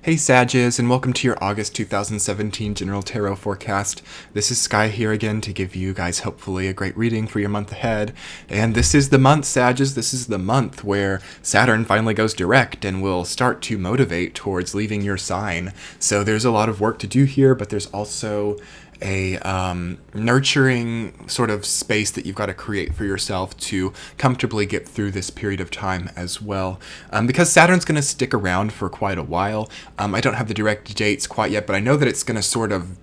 Hey Sages, and welcome to your August 2017 General Tarot Forecast. This is Sky here again to give you guys hopefully a great reading for your month ahead. And this is the month, Sages, this is the month where Saturn finally goes direct and will start to motivate towards leaving your sign. So there's a lot of work to do here, but there's also a nurturing sort of space that you've got to create for yourself to comfortably get through this period of time as well. Because Saturn's going to stick around for quite a while. I don't have the direct dates quite yet, but I know that it's going to sort of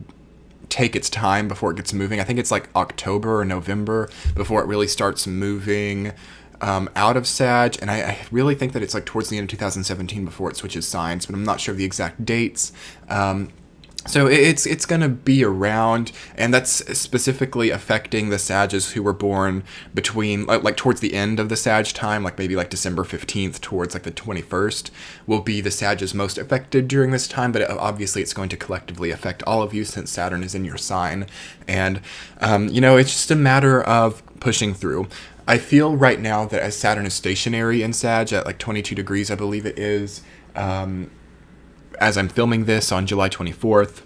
take its time before it gets moving. I think it's like October or November before it really starts moving out of Sag, and I really think that it's like towards the end of 2017 before it switches signs, but I'm not sure of the exact dates. So it's going to be around, and that's specifically affecting the Sages who were born between, like towards the end of the Sag time, like maybe like December 15th towards like the 21st, will be the Sages most affected during this time, but obviously it's going to collectively affect all of you since Saturn is in your sign. And, it's just a matter of pushing through. I feel right now that as Saturn is stationary in Sag at like 22 degrees, I believe it is, as I'm filming this on July 24th,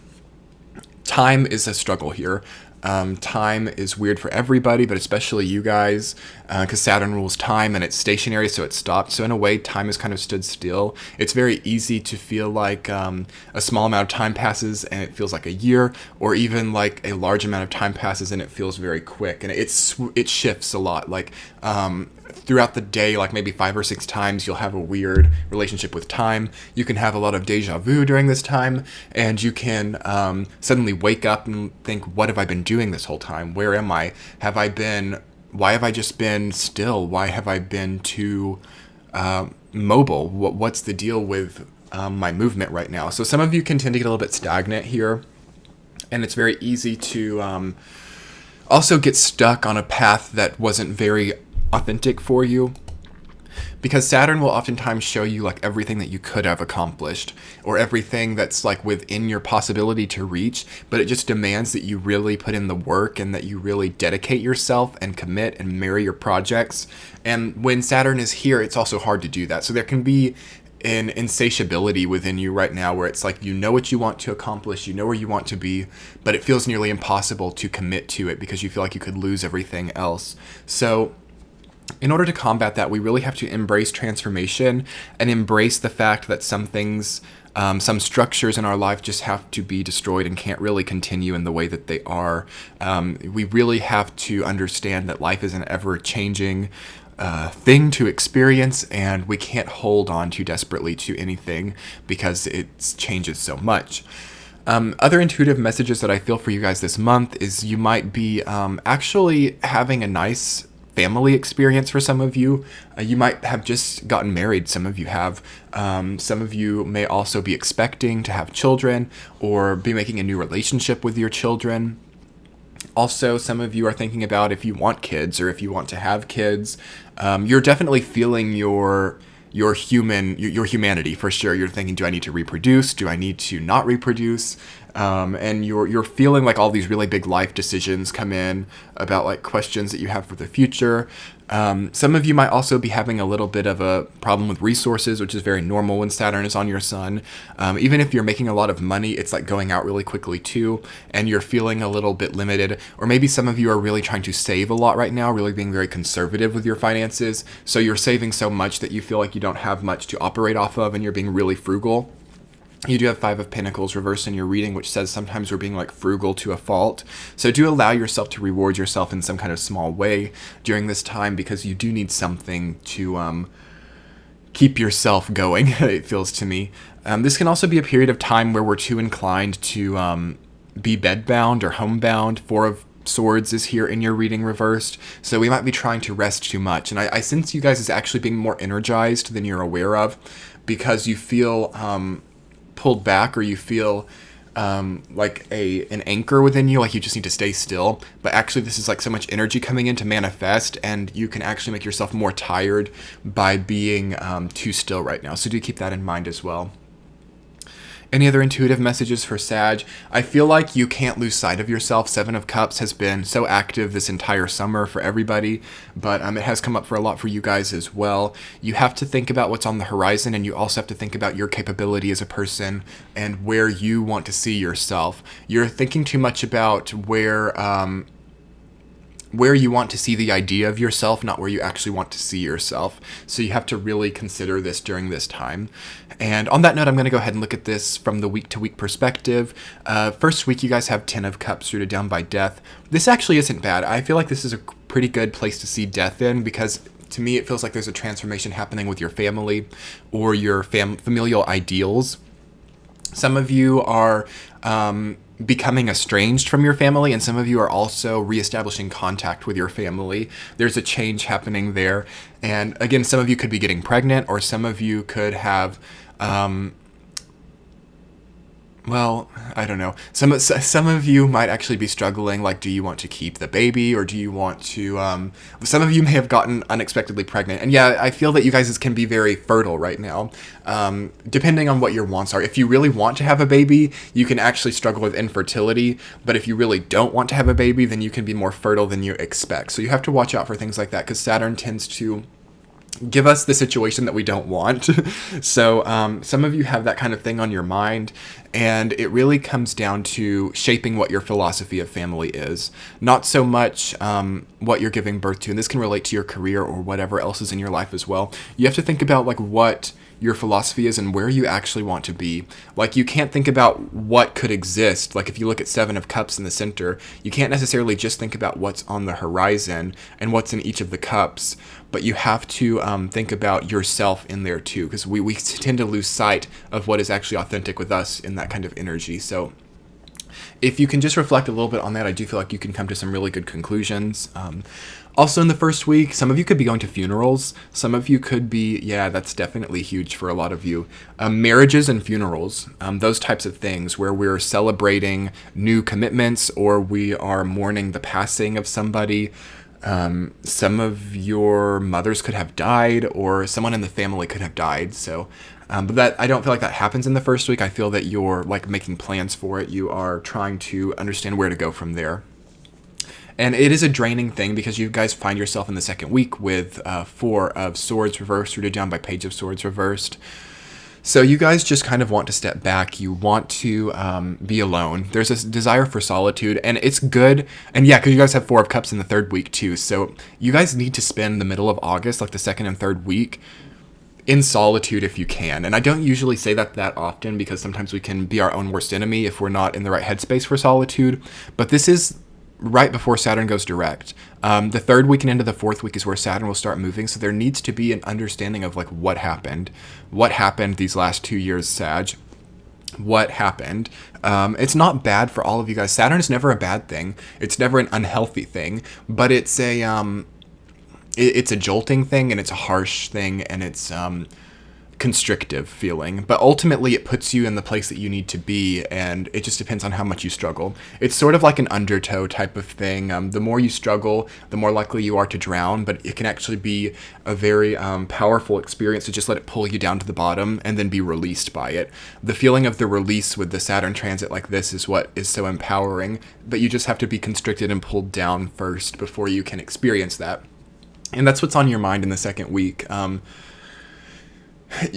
time is a struggle here. Time is weird for everybody, but especially you guys, because Saturn rules time and it's stationary, so it stopped. So in a way, time has kind of stood still. It's very easy to feel like a small amount of time passes and it feels like a year, or even like a large amount of time passes and it feels very quick. And it shifts a lot. Like throughout the day, like maybe 5 or 6 times, you'll have a weird relationship with time. You can have a lot of deja vu during this time, and you can suddenly wake up and think, what have I been doing this whole time? Where am I? Why have I just been still? Why have I been too mobile? What's the deal with my movement right now? So some of you can tend to get a little bit stagnant here, and it's very easy to also get stuck on a path that wasn't very authentic for you, because Saturn will oftentimes show you like everything that you could have accomplished or everything that's like within your possibility to reach, but it just demands that you really put in the work and that you really dedicate yourself and commit and marry your projects. And when Saturn is here, it's also hard to do that. So there can be an insatiability within you right now where it's like you know what you want to accomplish, you know where you want to be, but it feels nearly impossible to commit to it because you feel like you could lose everything else. So in order to combat that, we really have to embrace transformation and embrace the fact that some things, some structures in our life just have to be destroyed and can't really continue in the way that they are. We really have to understand that life is an ever-changing thing to experience, and we can't hold on too desperately to anything because it changes so much. Other intuitive messages that I feel for you guys this month is you might be actually having a nice family experience for some of you. You might have just gotten married. Some of you have. Some of you may also be expecting to have children or be making a new relationship with your children. Also, some of you are thinking about if you want kids or if you want to have kids. You're definitely feeling your humanity for sure. You're thinking, do I need to reproduce? Do I need to not reproduce? And you're feeling like all these really big life decisions come in about like questions that you have for the future. Some of you might also be having a little bit of a problem with resources, which is very normal when Saturn is on your sun. Even if you're making a lot of money, it's like going out really quickly too, and you're feeling a little bit limited. Or maybe some of you are really trying to save a lot right now, really being very conservative with your finances. So you're saving so much that you feel like you don't have much to operate off of, and you're being really frugal. You do have 5 of Pentacles reversed in your reading, which says sometimes we're being like frugal to a fault. So do allow yourself to reward yourself in some kind of small way during this time, because you do need something to keep yourself going, it feels to me. This can also be a period of time where we're too inclined to be bedbound or homebound. 4 of Swords is here in your reading reversed, so we might be trying to rest too much. And I sense you guys as actually being more energized than you're aware of, because you feel pulled back, or you feel like an anchor within you, like you just need to stay still. But actually this is like so much energy coming in to manifest, and you can actually make yourself more tired by being too still right now. So do keep that in mind as well. Any other intuitive messages for Sag? I feel like you can't lose sight of yourself. Seven of Cups has been so active this entire summer for everybody, but it has come up for a lot for you guys as well. You have to think about what's on the horizon, and you also have to think about your capability as a person and where you want to see yourself. You're thinking too much about where you want to see the idea of yourself, not where you actually want to see yourself. So you have to really consider this during this time. And on that note, I'm going to go ahead and look at this from the week-to-week perspective. First week, you guys have 10 of Cups rooted down by death. This actually isn't bad. I feel like this is a pretty good place to see death in, because to me, it feels like there's a transformation happening with your family or your familial ideals. Some of you are becoming estranged from your family, and some of you are also reestablishing contact with your family. There's a change happening there. And again, some of you could be getting pregnant, or some of you could have I don't know. Some of you might actually be struggling, like, do you want to keep the baby, or do you want to, some of you may have gotten unexpectedly pregnant. And yeah, I feel that you guys can be very fertile right now, depending on what your wants are. If you really want to have a baby, you can actually struggle with infertility. But if you really don't want to have a baby, then you can be more fertile than you expect. So you have to watch out for things like that, because Saturn tends to give us the situation that we don't want. So some of you have that kind of thing on your mind, and it really comes down to shaping what your philosophy of family is, not so much what you're giving birth to. And this can relate to your career or whatever else is in your life as well. You have to think about like what your philosophy is and where you actually want to be. Like, you can't think about what could exist. Like, if you look at Seven of Cups in the center, you can't necessarily just think about what's on the horizon and what's in each of the cups, but you have to think about yourself in there too, because we tend to lose sight of what is actually authentic with us in that kind of energy. So if you can just reflect a little bit on that, I do feel like you can come to some really good conclusions. Also in the first week, some of you could be going to funerals. Some of you could be, that's definitely huge for a lot of you. Marriages and funerals, those types of things where we're celebrating new commitments or we are mourning the passing of somebody. Some of your mothers could have died, or someone in the family could have died. So, but that, I don't feel like that happens in the first week. I feel that you're like making plans for it. You are trying to understand where to go from there. And it is a draining thing because you guys find yourself in the second week with Four of Swords reversed, rooted down by Page of Swords reversed. So you guys just kind of want to step back. You want to be alone. There's a desire for solitude, and it's good. And yeah, because you guys have Four of Cups in the third week too. So you guys need to spend the middle of August, like the second and third week, in solitude if you can. And I don't usually say that often because sometimes we can be our own worst enemy if we're not in the right headspace for solitude. But this is right before Saturn goes direct. The third week and into the fourth week is where Saturn will start moving. So there needs to be an understanding of like what happened these last 2 years, Sag. What happened? It's not bad for all of you guys. Saturn is never a bad thing. It's never an unhealthy thing, but it's a jolting thing, and it's a harsh thing, and it's constrictive feeling, but ultimately it puts you in the place that you need to be, and it just depends on how much you struggle. It's sort of like an undertow type of thing. The more you struggle, the more likely you are to drown, but it can actually be a very powerful experience to just let it pull you down to the bottom and then be released by it. The feeling of the release with the Saturn transit like this is what is so empowering, but you just have to be constricted and pulled down first before you can experience that. And that's what's on your mind in the second week.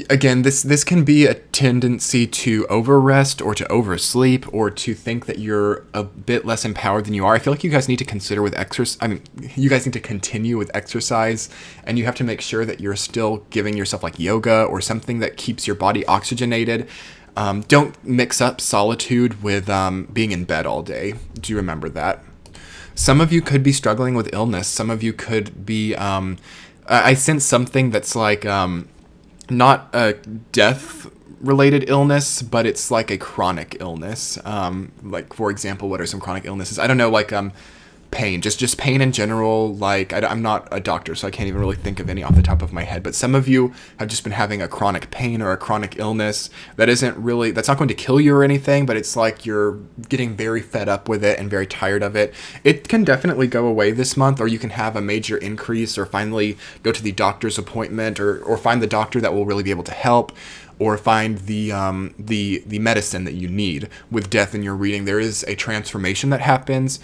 Again, this can be a tendency to overrest or to oversleep or to think that you're a bit less empowered than you are. I feel like you guys need to consider with you guys need to continue with exercise, and you have to make sure that you're still giving yourself like yoga or something that keeps your body oxygenated. Don't mix up solitude with being in bed all day. Do you remember that? Some of you could be struggling with illness. Some of you could be, I sense something that's like, not a death-related illness, but it's like a chronic illness. Like, for example, what are some chronic illnesses? I don't know, like pain, just pain in general. Like, I'm not a doctor, so I can't even really think of any off the top of my head. But some of you have just been having a chronic pain or a chronic illness that's not going to kill you or anything, but it's like you're getting very fed up with it and very tired of it. It can definitely go away this month, or you can have a major increase, or finally go to the doctor's appointment, or find the doctor that will really be able to help. or find the medicine that you need. With death in your reading, there is a transformation that happens,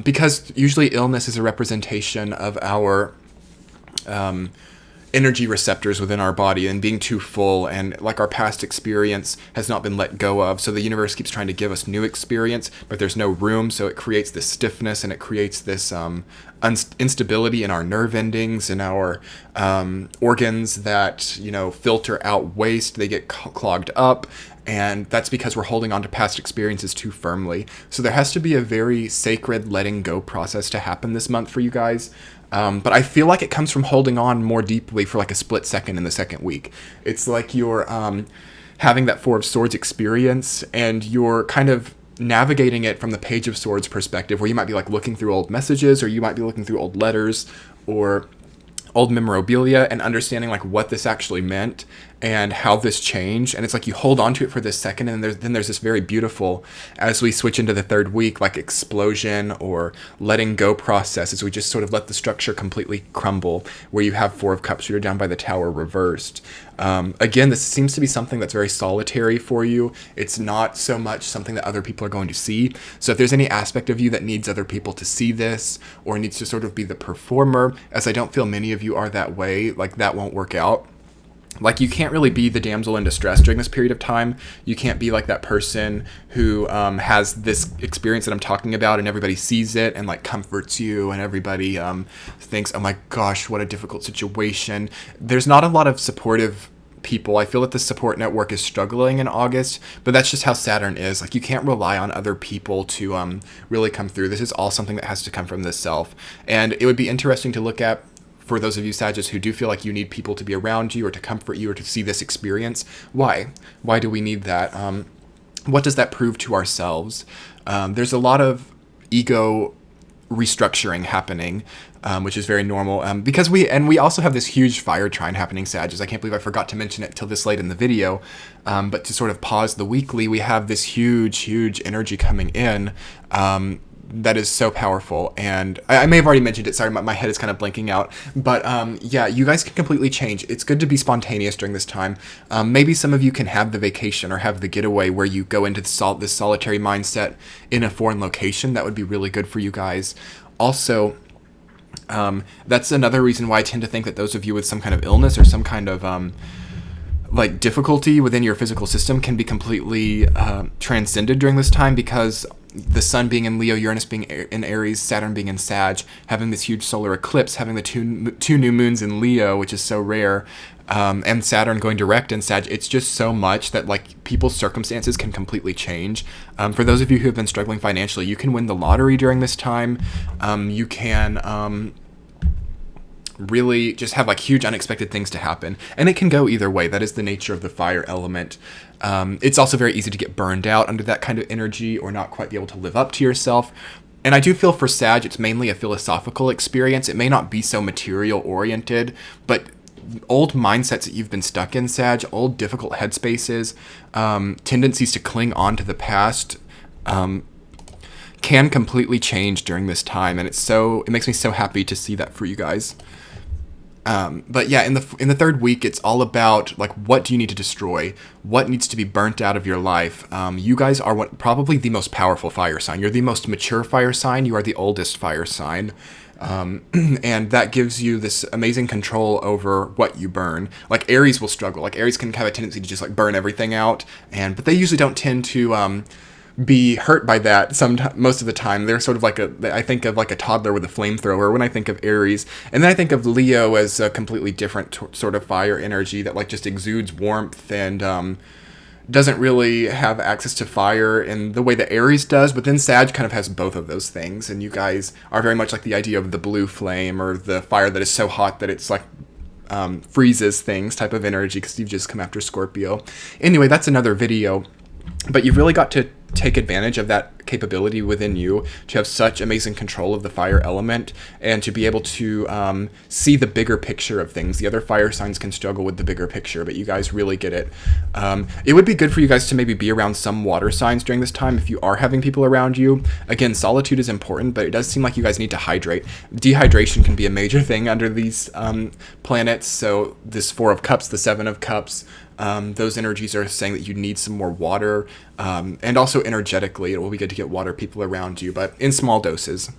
because usually illness is a representation of our energy receptors within our body and being too full, and like our past experience has not been let go of, so the universe keeps trying to give us new experience, but there's no room, so it creates this stiffness, and it creates this instability in our nerve endings and our organs that, you know, filter out waste. They get clogged up, and that's because we're holding on to past experiences too firmly. So there has to be a very sacred letting go process to happen this month for you guys. But I feel like it comes from holding on more deeply for like a split second in the second week. It's like you're having that Four of Swords experience, and you're kind of navigating it from the Page of Swords perspective, where you might be like looking through old messages, or you might be looking through old letters or old memorabilia, and understanding like what this actually meant and how this changed. And it's like you hold on to it for this second, and then there's this very beautiful, as we switch into the third week, like explosion or letting go process, as we just sort of let the structure completely crumble, where you have Four of Cups, you're down by the Tower reversed. Again, this seems to be something that's very solitary for you. It's not so much something that other people are going to see. So if there's any aspect of you that needs other people to see this, or needs to sort of be the performer, as I don't feel many of you are that way, like that won't work out. Like, you can't really be the damsel in distress during this period of time. You can't be like that person who has this experience that I'm talking about, and everybody sees it and like comforts you, and everybody thinks, oh my gosh, what a difficult situation. There's not a lot of supportive people. I feel that the support network is struggling in August, but that's just how Saturn is. Like, you can't rely on other people to really come through. This is all something that has to come from the self. And it would be interesting to look at, for those of you Sagittarius who do feel like you need people to be around you or to comfort you or to see this experience. Why? Why do we need that? What does that prove to ourselves? There's a lot of ego restructuring happening, which is very normal, because we also have this huge fire trine happening, Sagittarius. I can't believe I forgot to mention it till this late in the video, but to sort of pause the weekly, we have this huge energy coming in, that is so powerful. And I may have already mentioned it, sorry, my head is kind of blanking out, but yeah, you guys can completely change. It's good to be spontaneous during this time. Maybe some of you can have the vacation or have the getaway where you go into this solitary mindset in a foreign location. That would be really good for you guys. Also, that's another reason why I tend to think that those of you with some kind of illness or some kind of like difficulty within your physical system can be completely transcended during this time, because the sun being in Leo, Uranus being in Aries, Saturn being in Sag, having this huge solar eclipse, having the two new moons in Leo, which is so rare, and Saturn going direct in Sag, it's just so much that like people's circumstances can completely change. For those of you who have been struggling financially, you can win the lottery during this time. You can really just have like huge unexpected things to happen, and it can go either way. That is the nature of the fire element. It's also very easy to get burned out under that kind of energy, or not quite be able to live up to yourself. And I do feel for Sag, it's mainly a philosophical experience. It may not be so material oriented, but old mindsets that you've been stuck in, Sag, old difficult headspaces, tendencies to cling on to the past, can completely change during this time. And it makes me so happy to see that for you guys. But yeah, in the third week, it's all about like, what do you need to destroy? What needs to be burnt out of your life? You guys are probably the most powerful fire sign. You're the most mature fire sign. You are the oldest fire sign. And that gives you this amazing control over what you burn. Like Aries will struggle. Like Aries can have a tendency to just like burn everything out, but they usually don't tend to be hurt by that. Most of the time, they're sort of like I think of like a toddler with a flamethrower when I think of Aries, and then I think of Leo as a completely different sort of fire energy that like just exudes warmth and doesn't really have access to fire in the way that Aries does. But then Sag kind of has both of those things, and you guys are very much like the idea of the blue flame, or the fire that is so hot that it's like freezes things type of energy, because you've just come after Scorpio. Anyway, that's another video. But you've really got to take advantage of that capability within you to have such amazing control of the fire element, and to be able to see the bigger picture of things. The other fire signs can struggle with the bigger picture, but you guys really get it. It would be good for you guys to maybe be around some water signs during this time if you are having people around you. Again, solitude is important, but it does seem like you guys need to hydrate. Dehydration can be a major thing under these planets. So this Four of Cups, the Seven of Cups, Those energies are saying that you need some more water, and also energetically, it will be good to get water people around you, but in small doses.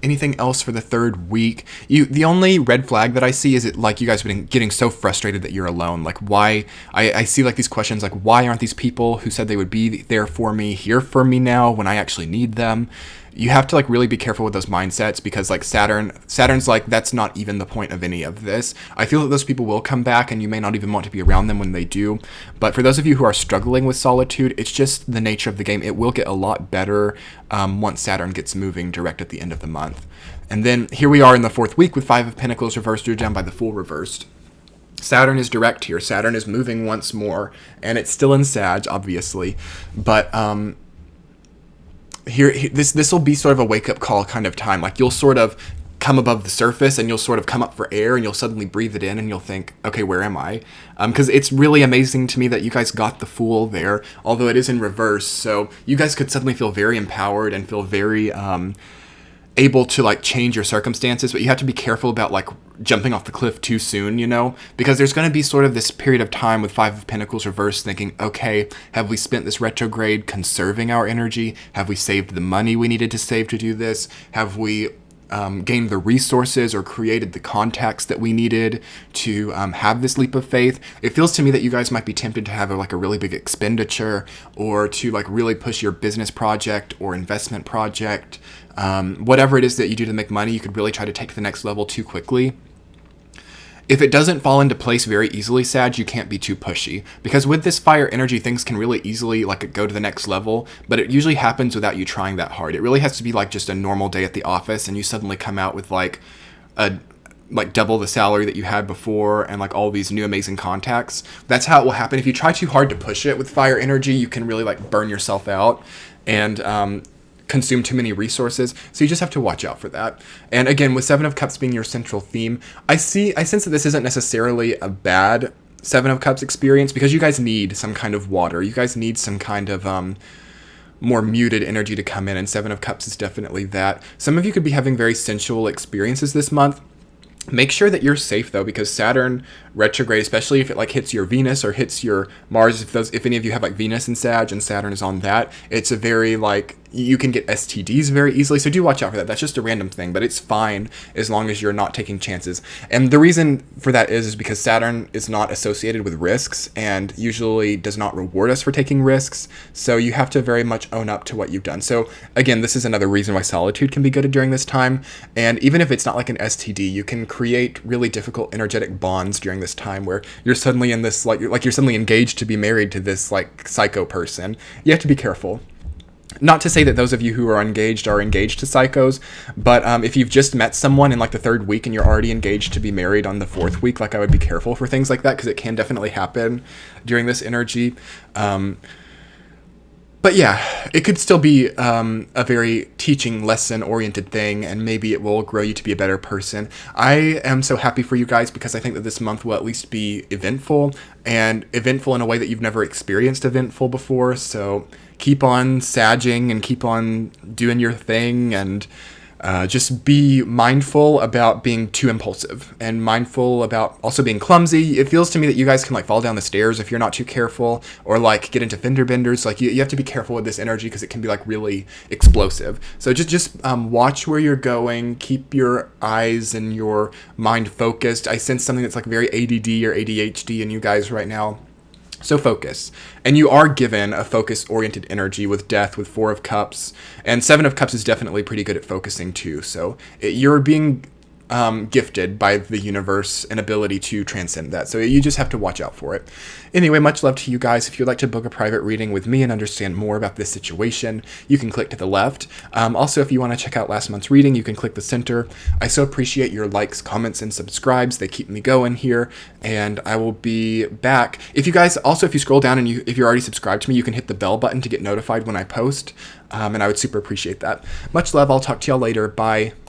Anything else for the third week? The only red flag that I see is like you guys have been getting so frustrated that you're alone. Like why? I see like these questions like, why aren't these people who said they would be there for me here for me now when I actually need them? You have to like really be careful with those mindsets, because like Saturn's like, that's not even the point of any of this. I feel that those people will come back and you may not even want to be around them when they do. But for those of you who are struggling with solitude, it's just the nature of the game. It will get a lot better once Saturn gets moving direct at the end of the month. And then here we are in the fourth week with 5 of Pentacles reversed. You're down by the Fool reversed. Saturn is direct here. Saturn is moving once more, and it's still in Sag, obviously. But this will be sort of a wake-up call kind of time. Like you'll sort of come above the surface and you'll sort of come up for air and you'll suddenly breathe it in and you'll think, okay, where am I? Because it's really amazing to me that you guys got the Fool there, although it is in reverse. So you guys could suddenly feel very empowered and feel very able to like change your circumstances, but you have to be careful about like jumping off the cliff too soon, you know, because there's going to be sort of this period of time with 5 of Pentacles reversed thinking, okay, have we spent this retrograde conserving our energy? Have we saved the money we needed to save to do this? Have we gained the resources or created the contacts that we needed to have this leap of faith? It feels to me that you guys might be tempted to have like a really big expenditure, or to like really push your business project or investment project. Whatever it is that you do to make money, you could really try to take to the next level too quickly. If it doesn't fall into place very easily, Sag, you can't be too pushy, because with this fire energy, things can really easily like go to the next level, but it usually happens without you trying that hard. It really has to be like just a normal day at the office and you suddenly come out with like double the salary that you had before and like all these new amazing contacts. That's how it will happen. If you try too hard to push it with fire energy, you can really like burn yourself out and consume too many resources. So you just have to watch out for that. And again, with 7 of Cups being your central theme, I sense that this isn't necessarily a bad 7 of Cups experience, because you guys need some kind of water. You guys need some kind of more muted energy to come in, and 7 of Cups is definitely that. Some of you could be having very sensual experiences this month. Make sure that you're safe though, because Saturn retrograde, especially if it like hits your Venus or hits your Mars, if any of you have like Venus in Sag and Saturn is on that, it's a very like, you can get STDs very easily. So do watch out for that. That's just a random thing, but it's fine as long as you're not taking chances. And the reason for that is because Saturn is not associated with risks and usually does not reward us for taking risks. So you have to very much own up to what you've done. So again, this is another reason why solitude can be good during this time. And even if it's not like an STD, you can create really difficult energetic bonds during this time where you're suddenly in this like you're suddenly engaged to be married to this like psycho person. You have to be careful. Not to say that those of you who are engaged to psychos, but if you've just met someone in like the 3rd week and you're already engaged to be married on the 4th week, like I would be careful for things like that, because it can definitely happen during this energy. But yeah, it could still be a very teaching lesson oriented thing, and maybe it will grow you to be a better person. I am so happy for you guys, because I think that this month will at least be eventful, and eventful in a way that you've never experienced eventful before. So keep on sagging and keep on doing your thing, and just be mindful about being too impulsive and mindful about also being clumsy. It feels to me that you guys can like fall down the stairs if you're not too careful, or like get into fender benders. Like you have to be careful with this energy, because it can be like really explosive. So just watch where you're going. Keep your eyes and your mind focused. I sense something that's like very ADD or ADHD in you guys right now. So focus. And you are given a focus-oriented energy with Death, with 4 of Cups. And 7 of Cups is definitely pretty good at focusing too. So you're being gifted by the universe an ability to transcend that. So you just have to watch out for it. Anyway, much love to you guys. If you'd like to book a private reading with me and understand more about this situation, you can click to the left. Also, if you want to check out last month's reading, you can click the center. I so appreciate your likes, comments, and subscribes. They keep me going here, and I will be back. If you guys, also, if you scroll down and if you're already subscribed to me, you can hit the bell button to get notified when I post, and I would super appreciate that. Much love. I'll talk to y'all later. Bye.